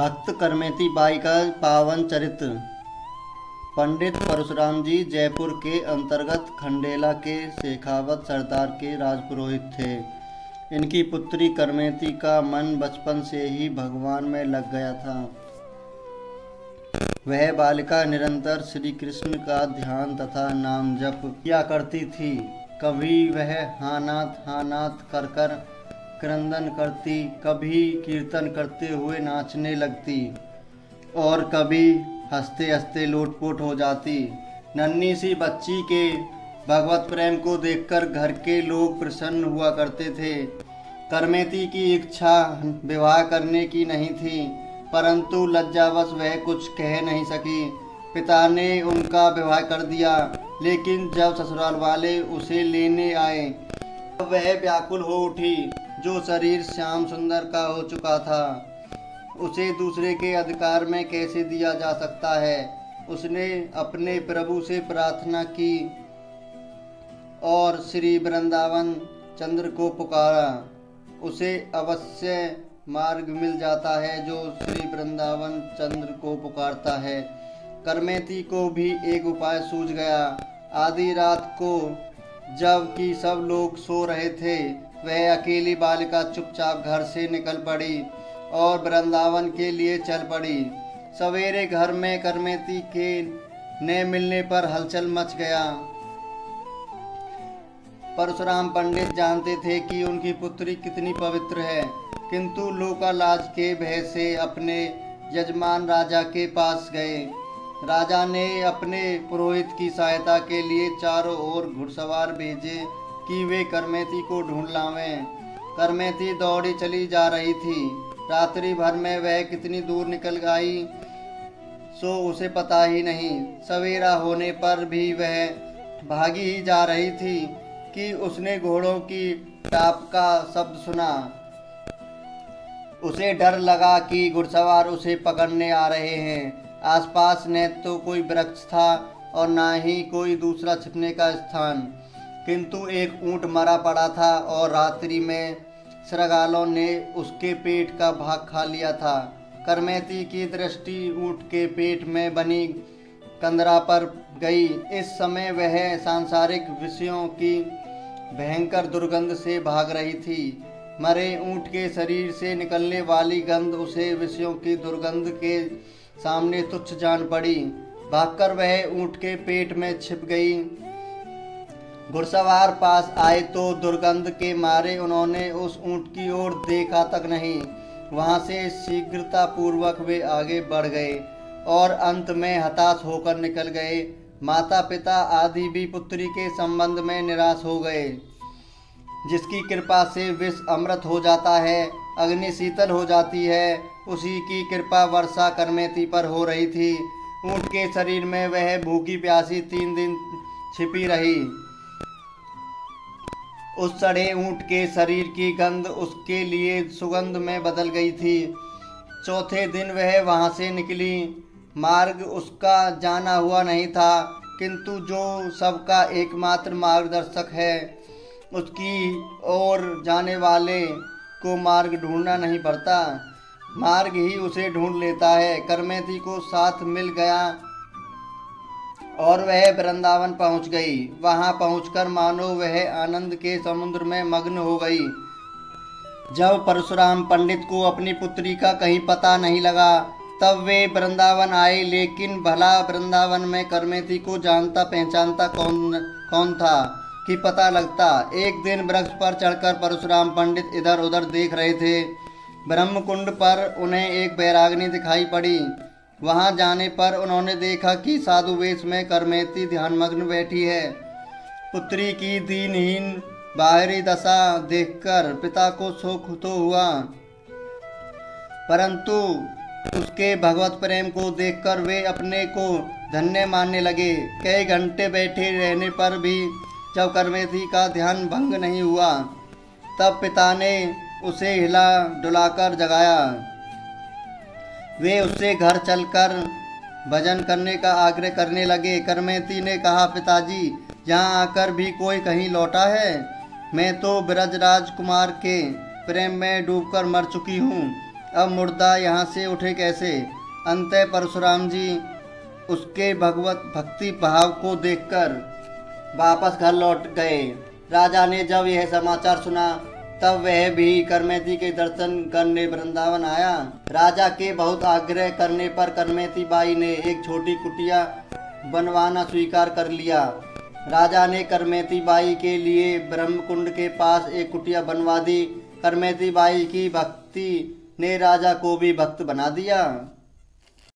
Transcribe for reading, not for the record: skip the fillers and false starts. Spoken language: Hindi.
भक्त करमेती बाई का पावन चरित्र। पंडित परशुराम जी जयपुर के अंतर्गत खंडेला के शेखावत सरदार के राजपुरोहित थे। इनकी पुत्री करमेती का मन बचपन से ही भगवान में लग गया था। वह बालिका निरंतर श्री कृष्ण का ध्यान तथा नाम जप किया करती थी। कभी वह हानात कर कर क्रंदन करती, कभी कीर्तन करते हुए नाचने लगती और कभी हंसते हंसते लोटपोट हो जाती। नन्ही सी बच्ची के भगवत प्रेम को देखकर घर के लोग प्रसन्न हुआ करते थे। करमेती की इच्छा विवाह करने की नहीं थी, परंतु लज्जावश वह कुछ कह नहीं सकी। पिता ने उनका विवाह कर दिया, लेकिन जब ससुराल वाले उसे लेने आए तब वह व्याकुल हो उठी। जो शरीर श्याम सुंदर का हो चुका था, उसे दूसरे के अधिकार में कैसे दिया जा सकता है। उसने अपने प्रभु से प्रार्थना की और श्री वृंदावन चंद्र को पुकारा। उसे अवश्य मार्ग मिल जाता है जो श्री वृंदावन चंद्र को पुकारता है। करमेती को भी एक उपाय सूझ गया। आधी रात को जबकि सब लोग सो रहे थे, वह अकेली बालिका चुपचाप घर से निकल पड़ी और वृंदावन के लिए चल पड़ी। सवेरे घर में करमेती के न मिलने पर हलचल मच गया। परशुराम पंडित जानते थे कि उनकी पुत्री कितनी पवित्र है, किंतु लोकालाज के भय से अपने यजमान राजा के पास गए। राजा ने अपने पुरोहित की सहायता के लिए चारों ओर घुड़सवार भेजे कि वे करमेती को ढूंढ लावें। करमेती दौड़ी चली जा रही थी। रात्रि भर में वह कितनी दूर निकल आई सो उसे पता ही नहीं। सवेरा होने पर भी वह भागी ही जा रही थी कि उसने घोड़ों की टाप का शब्द सुना। उसे डर लगा कि घुड़सवार उसे पकड़ने आ रहे हैं। आसपास न तो कोई वृक्ष था और न ही कोई दूसरा छिपने का स्थान, किंतु एक ऊंट मरा पड़ा था और रात्रि में श्रगालों ने उसके पेट का भाग खा लिया था। करमेती की दृष्टि ऊंट के पेट में बनी कंदरा पर गई। इस समय वह सांसारिक विषयों की भयंकर दुर्गंध से भाग रही थी। मरे ऊंट के शरीर से निकलने वाली गंध उसे विषयों की दुर्गंध के सामने तुच्छ जान पड़ी। भागकर वह ऊंट के पेट में छिप गई। घुड़सवार पास आए तो दुर्गंध के मारे उन्होंने उस ऊंट की ओर देखा तक नहीं। वहां से शीघ्रता पूर्वक वे आगे बढ़ गए और अंत में हताश होकर निकल गए। माता पिता आदि भी पुत्री के संबंध में निराश हो गए। जिसकी कृपा से विष अमृत हो जाता है, अग्नि शीतल हो जाती है, उसी की कृपा वर्षा करमेती पर हो रही थी। ऊंट के शरीर में वह भूखी प्यासी 3 दिन छिपी रही। उस सड़े ऊंट के शरीर की गंध उसके लिए सुगंध में बदल गई थी। चौथे दिन वह वहां से निकली। मार्ग उसका जाना हुआ नहीं था, किंतु जो सबका एकमात्र मार्गदर्शक है, उसकी ओर जाने वाले को मार्ग ढूंढना नहीं पड़ता, मार्ग ही उसे ढूंढ लेता है। करमेती को साथ मिल गया और वह वृंदावन पहुंच गई। वहां पहुंचकर मानो वह आनंद के समुद्र में मग्न हो गई। जब परशुराम पंडित को अपनी पुत्री का कहीं पता नहीं लगा, तब वे वृंदावन आए। लेकिन भला वृंदावन में करमेती को जानता पहचानता कौन था कि पता लगता। एक दिन वृक्ष पर चढ़कर परशुराम पंडित इधर उधर देख रहे थे। ब्रह्मकुंड पर उन्हें एक बैरागनी दिखाई पड़ी। वहां जाने पर उन्होंने देखा कि साधु वेश में करमेती ध्यानमग्न बैठी है। पुत्री की दीनहीन बाहरी दशा देखकर पिता को शोक तो हुआ, परंतु उसके भगवत प्रेम को देखकर वे अपने को धन्य मानने लगे। कई घंटे बैठे रहने पर भी जब करमेती का ध्यान भंग नहीं हुआ, तब पिता ने उसे हिला डुलाकर जगाया। वे उससे घर चलकर भजन करने का आग्रह करने लगे। करमेती ने कहा, पिताजी, यहाँ आकर भी कोई कहीं लौटा है? मैं तो ब्रजराज कुमार के प्रेम में डूबकर मर चुकी हूँ। अब मुर्दा यहाँ से उठे कैसे। अंततः परशुराम जी उसके भगवत भक्ति भाव को देखकर वापस घर लौट गए। राजा ने जब यह समाचार सुना तब वह भी करमेती के दर्शन करने वृंदावन आया। राजा के बहुत आग्रह करने पर करमेती बाई ने एक छोटी कुटिया बनवाना स्वीकार कर लिया। राजा ने करमेती बाई के लिए ब्रह्मकुंड के पास एक कुटिया बनवा दी। करमेती बाई की भक्ति ने राजा को भी भक्त बना दिया।